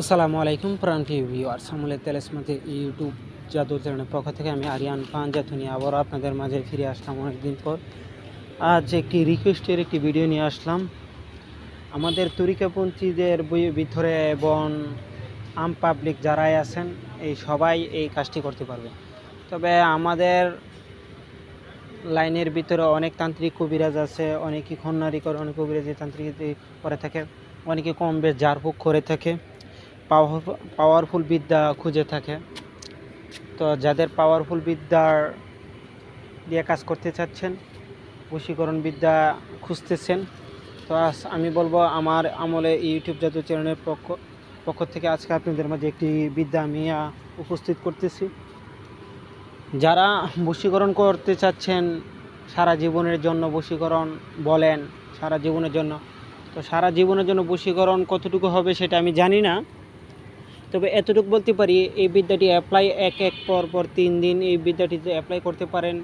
আসসালামু আলাইকুম প্রান্তীয় ভিউয়ার্স, আমলে তেলেসমাতে ইউটিউব জাদু চ্যানেলের পক্ষ থেকে আমি আরিয়ান খান জাতুনি আবারও আপনাদের মাঝে ফিরে আসলাম অনেকদিন পর। আজ একটি রিকোয়েস্টের একটি ভিডিও নিয়ে আসলাম। আমাদের তরিকাপন্থীদের ভিতরে এবং আম পাবলিক যারাই আছেন এই সবাই এই কাজটি করতে পারবে। তবে আমাদের লাইনের ভিতরে অনেক তান্ত্রিক কবিরাজ আছে, অনেকেই খন্নারি করে, অনেক কবিরাজি তান্ত্রিক করে থাকে, অনেকে কম বেশ ঝাড়ফুঁক করে থাকে, পাওয়ারফুল বিদ্যা খুঁজে থাকে। তো যাদের পাওয়ারফুল বিদ্যার দিয়ে কাজ করতে চাচ্ছেন, বশীকরণ বিদ্যা খুঁজতেছেন, তো আমি বলবো আমার আমলে ইউটিউব জাদু চ্যানেলের পক্ষ থেকে আজকে আপনাদের মাঝে একটি বিদ্যা আমি উপস্থিত করতেছি। যারা বশীকরণ করতে চাচ্ছেন সারা জীবনের জন্য, বশীকরণ বলেন সারা জীবনের জন্য, তো সারা জীবনের জন্য বশীকরণ কতটুকু হবে সেটা আমি জানি না। তবে এতটুকু বলতে পারি, এই বিদ্যাটি অ্যাপ্লাই এক পর 3 দিন এই বিদ্যাটিতে অ্যাপ্লাই করতে পারেন,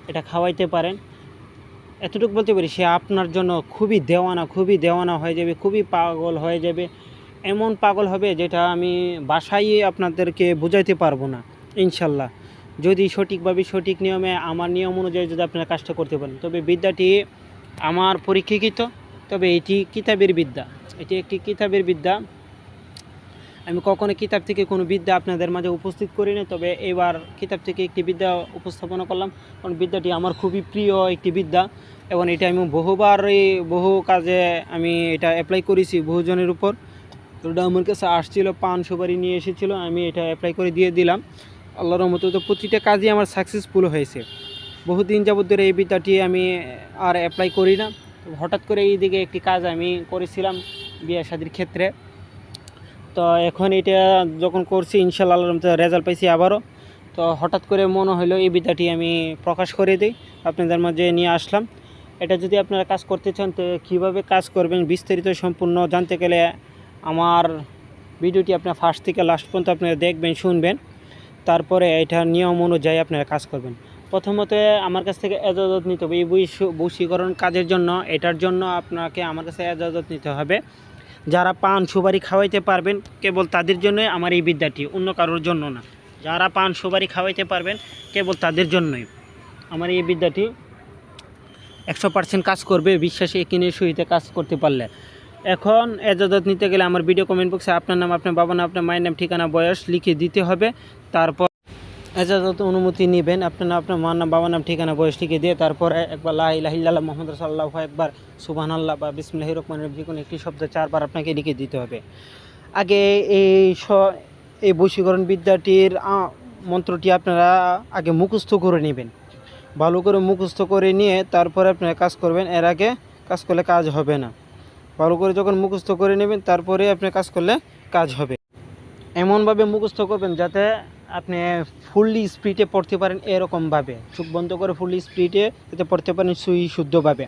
এটা খাওয়াইতে পারেন। এতটুকু বলতে পারি, সে আপনার জন্য খুবই দেওয়ানা হয়ে যাবে, খুবই পাগল হয়ে যাবে। এমন পাগল হবে যেটা আমি বাসায় আপনাদেরকে বোঝাইতে পারবো না ইনশাল্লাহ, যদি সঠিকভাবে সঠিক নিয়মে আমার নিয়ম অনুযায়ী যদি আপনারা কাজটা করতে পারেন। তবে বিদ্যাটি আমার পরীক্ষিত, তবে এটি কিতাবের বিদ্যা, এটি একটি কিতাবের বিদ্যা। আমি কখনো কিতাব থেকে কোনো বিদ্যা আপনাদের মাঝে উপস্থিত করি না, তবে এবার কিতাব থেকে একটি বিদ্যা উপস্থাপনা করলাম, কারণ বিদ্যাটি আমার খুবই প্রিয় একটি বিদ্যা এবং এটা আমি বহু কাজে আমি এটা অ্যাপ্লাই করেছি বহুজনের উপর। তো ওটা আমার কাছে আসছিলো, পান সুপারি নিয়ে এসেছিলো, আমি এটা অ্যাপ্লাই করে দিয়ে দিলাম। আল্লাহর রহমতে তো প্রতিটা কাজই আমার সাকসেসফুল হয়েছে। বহুদিন যাবত ধরে এই বিদ্যাটি আমি আর অ্যাপ্লাই করি না। হঠাৎ করে এই দিকে একটি কাজ আমি করেছিলাম বিয়ে শাদীর ক্ষেত্রে, তো এখন এটা যখন করছি ইনশাআল্লাহ রেজাল্ট পাইছি আবারও। তো হঠাৎ করে মনে হলো এই বিদ্যাটি আমি প্রকাশ করে দিই, আপনাদের মাঝে নিয়ে আসলাম। এটা যদি আপনারা কাজ করতে চান, তো কীভাবে কাজ করবেন বিস্তারিত সম্পূর্ণ জানতে গেলে আমার ভিডিওটি আপনার ফার্স্ট থেকে লাস্ট পর্যন্ত আপনারা দেখবেন, শুনবেন, তারপরে এটার নিয়ম অনুযায়ী আপনারা কাজ করবেন। প্রথমত আমার কাছ থেকে এজাজত নিতে হবে এই বশীকরণ কাজের জন্য। এটার জন্য আপনাকে আমার কাছে এজাজত নিতে হবে। যারা পান সুপারি খাওয়াইতে পারবেন কেবল তাদের জন্যই আমার এই বিদ্যাটি, অন্য কারোর জন্য না। যারা পান সুপারি খাওয়াইতে পারবেন কেবল তাদের জন্যই আমার এই বিদ্যাটি 100% কাজ করবে, বিশ্বাসে কিনে সহিতে কাজ করতে পারলে। এখন এজাজত নিতে গেলে আমার ভিডিও কমেন্ট বক্সে আপনার নাম, আপনার বাবার নাম, আপনার মায়ের নাম, ঠিকানা, বয়স লিখে দিতে হবে। তারপর এজাজত অনুমতি নেবেন, আপনার নাম, আপনার মার নাম, বাবার নাম, ঠিকানা, বয়স লিখে দিয়ে তারপরে একবার লা ইলাহা ইল্লাল্লাহ মুহাম্মদ রাসূলুল্লাহ, একবার সুবহানাল্লাহ বা বিসমিল্লাহির রহমানির রহিম, যে কোনো একটি শব্দ 4 বার আপনাকে লিখে দিতে হবে। আগে এই বশীকরণ বিদ্যাটির মন্ত্রটি আপনারা আগে মুখস্থ করে নেবেন, ভালো করে মুখস্থ করে নিয়ে তারপরে আপনারা কাজ করবেন। এর আগে কাজ করলে কাজ হবে না। ভালো করে যখন মুখস্থ করে নেবেন তারপরে আপনি কাজ করলে কাজ হবে। এমনভাবে মুখস্থ করবেন যাতে আপনি ফুললি স্পিডে পড়তে পারেন, এরকমভাবে চোখ বন্ধ করে ফুললি স্পিডে যাতে পড়তে পারেন শুদ্ধভাবে।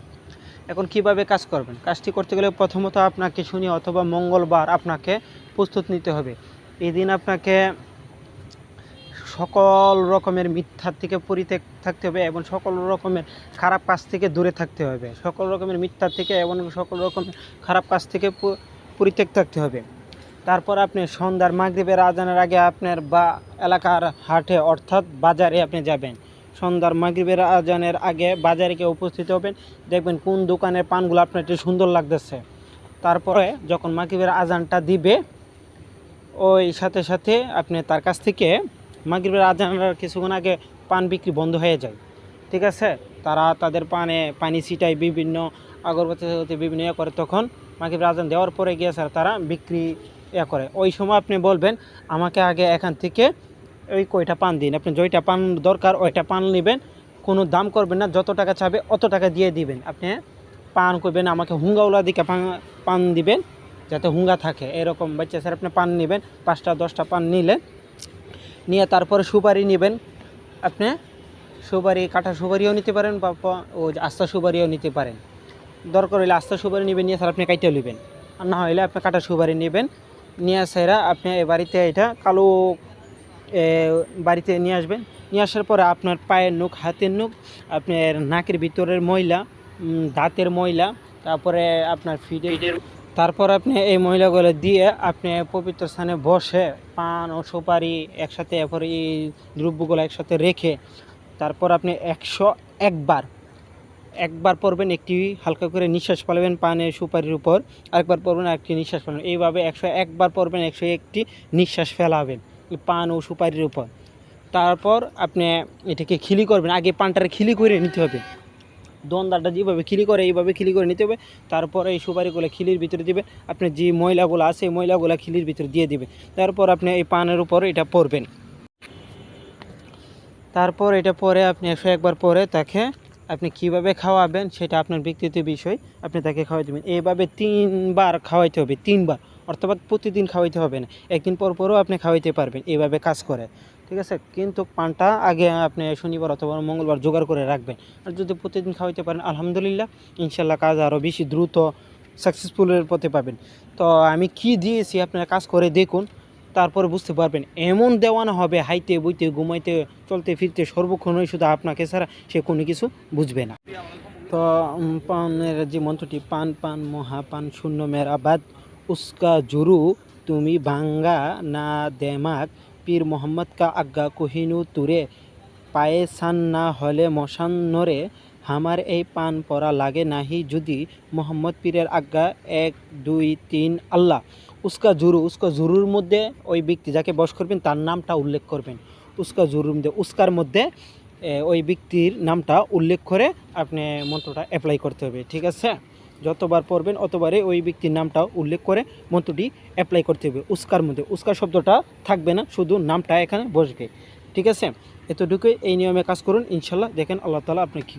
এখন কিভাবে কাজ করবেন? কাজটি করতে গেলে প্রথমত আপনাকে শনি অথবা মঙ্গলবার আপনাকে প্রস্তুত নিতে হবে। এই দিন আপনাকে সকল রকমের মিথ্যার থেকে পরিত্যাগ থাকতে হবে এবং সকল রকমের খারাপ কাজ থেকে দূরে থাকতে হবে। সকল রকমের মিথ্যার থেকে এবং সকল রকমের খারাপ কাজ থেকে পরিত্যাগ থাকতে হবে। তারপর আপনি সন্ধ্যার মাগরিবের আজানের আগে আপনার এলাকার হাটে অর্থাৎ বাজারে আপনি যাবেন। সন্ধ্যার মাগরিবের আজানের আগে বাজারে গিয়ে উপস্থিত হবেন, দেখবেন কোন দোকানের পানগুলো আপনার একটু সুন্দর লাগতেছে। তারপরে যখন মাগরিবের আজানটা দিবে, ওই সাথে সাথে আপনি তার কাছ থেকে মাগরিবের আজানের কিছুক্ষণ আগে পান বিক্রি বন্ধ হয়ে যায়, ঠিক আছে? তারা তাদের পানি ছিটায়, বিভিন্ন আগরবাতি বিভিন্ন করে, তখন মাগরিবের আজান দেওয়ার পরে গিয়ে স্যার তারা বিক্রি করে। ওই সময় আপনি বলবেন আমাকে আগে এখান থেকে ওই কয়টা পান দিন। আপনি যেটা পান দরকার ওইটা পান নেবেন, কোনো দাম করবেন না, যত টাকা চাবে অত টাকা দিয়ে দিবেন। আপনি পান করবেন, আমাকে হুঙ্গাওয়ালা দিকে পান দিবেন যাতে হুঙ্গা থাকে, এরকম বাচ্চা স্যার আপনি পান নেবেন। 5টা 10টা পান নিয়ে তারপরে সুপারি নেবেন। আপনি সুপারি, কাটা সুপারিও নিতে পারেন বা ওই আস্তা সুপারিও নিতে পারেন। দরকার হলে আস্তা সুপারি নেবেন, নিয়ে স্যার আপনি কাইটেও নেবেন, আর না হলে আপনি কাটা সুপারি নেবেন। নিয়ে স্যারা আপনি বাড়িতে এটা কালো বাড়িতে নিয়ে আসবেন। নিয়ে আসার পরে আপনার পায়ের নখ, হাতের নখ, আপনার নাকের ভিতরের ময়লা, দাঁতের ময়লা, তারপরে আপনার ফিডের তারপর আপনি এই ময়লাগুলো দিয়ে আপনি পবিত্র স্থানে বসে পান ও সুপারি একসাথে, এরপর এই দ্রব্যগুলো একসাথে রেখে তারপর আপনি 101বার পড়বেন, একটি হালকা করে নিঃশ্বাস ফেলবেন পানের সুপারির উপর, আরেকবার পড়বেন আরেকটি নিঃশ্বাস ফেলবেন, এইভাবে 101বার পড়বেন, 101টি নিঃশ্বাস ফেলাবেন পান ও সুপারির উপর। তারপর আপনি এটাকে খিলি করবেন, আগে পানটারে খিলি করে নিতে হবে, দন্দাটা যেভাবে খিলি করে এইভাবে খিলি করে নিতে হবে। তারপরে এই সুপারিগুলো খিলির ভিতরে দিবে, আপনি যে ময়লাগুলো আছে এই ময়লাগুলো খিলির ভিতরে দিয়ে দিবে। তারপর আপনি এই পানের উপর এটা পরবেন। তারপর এটা পরে আপনি 101বার পরে তাকে আপনি কিভাবে খাওয়াবেন সেটা আপনার ব্যক্তিগত বিষয়, আপনি তাকে খাওয়াই দেবেন। এইভাবে 3বার খাওয়াইতে হবে, 3বার, অর্থাৎ প্রতিদিন খাওয়াইতে হবে না, একদিন পর পরও আপনি খাওয়াইতে পারবেন, এইভাবে কাজ করে, ঠিক আছে। কিন্তু পানটা আগে আপনি শনিবার অথবা মঙ্গলবার জোগাড় করে রাখবেন। আর যদি প্রতিদিন খাওয়াইতে পারেন আলহামদুলিল্লাহ, ইনশাল্লাহ কাজ আরও বেশি দ্রুত সাকসেসফুলের পথে পাবেন। তো আমি কি দিয়েছি আপনারা কাজ করে দেখুন, তারপরে বুঝতে পারবেন। এমন দেওয়ানো হবে, হাইতে বইতে ঘুমাইতে চলতে ফিরতে সর্বক্ষণই শুধু আপনাকে ছাড়া সে কোনো কিছু বুঝবে না। তো পানের যে মন্ত্রটি, পান পান মহাপান শূন্য মেরাবাদ উস্কা জুরু তুমি ভাঙ্গা না দেমাক পীর মোহাম্মদ কা আজ্ঞা কহিনু তুরে পায়ে সান না হলে মশান্নরে হামার এই পান পরা লাগে নাহি যদি মোহাম্মদ পীরের আজ্ঞা 1 2 3 আল্লাহ। উস্কা জুরুর মধ্যে ওই ব্যক্তি যাকে বশ করবেন তার নামটা উল্লেখ করবেন। উস্কা জুরুর মধ্যে উস্কার মধ্যে ওই ব্যক্তির নামটা উল্লেখ করে আপনি মন্ত্রটা অ্যাপ্লাই করতে হবে, ঠিক আছে। যতবার পড়বেন অতবারে ওই ব্যক্তির নামটা উল্লেখ করে মন্ত্রটি অ্যাপ্লাই করতে হবে। উস্কার মধ্যে উস্কার শব্দটা থাকবে না, শুধু নামটা এখানে বসবে, ঠিক আছে। এতটুকুই, এই নিয়মে কাজ করুন, ইনশাল্লাহ দেখেন আল্লাহ তাআলা আপনাকে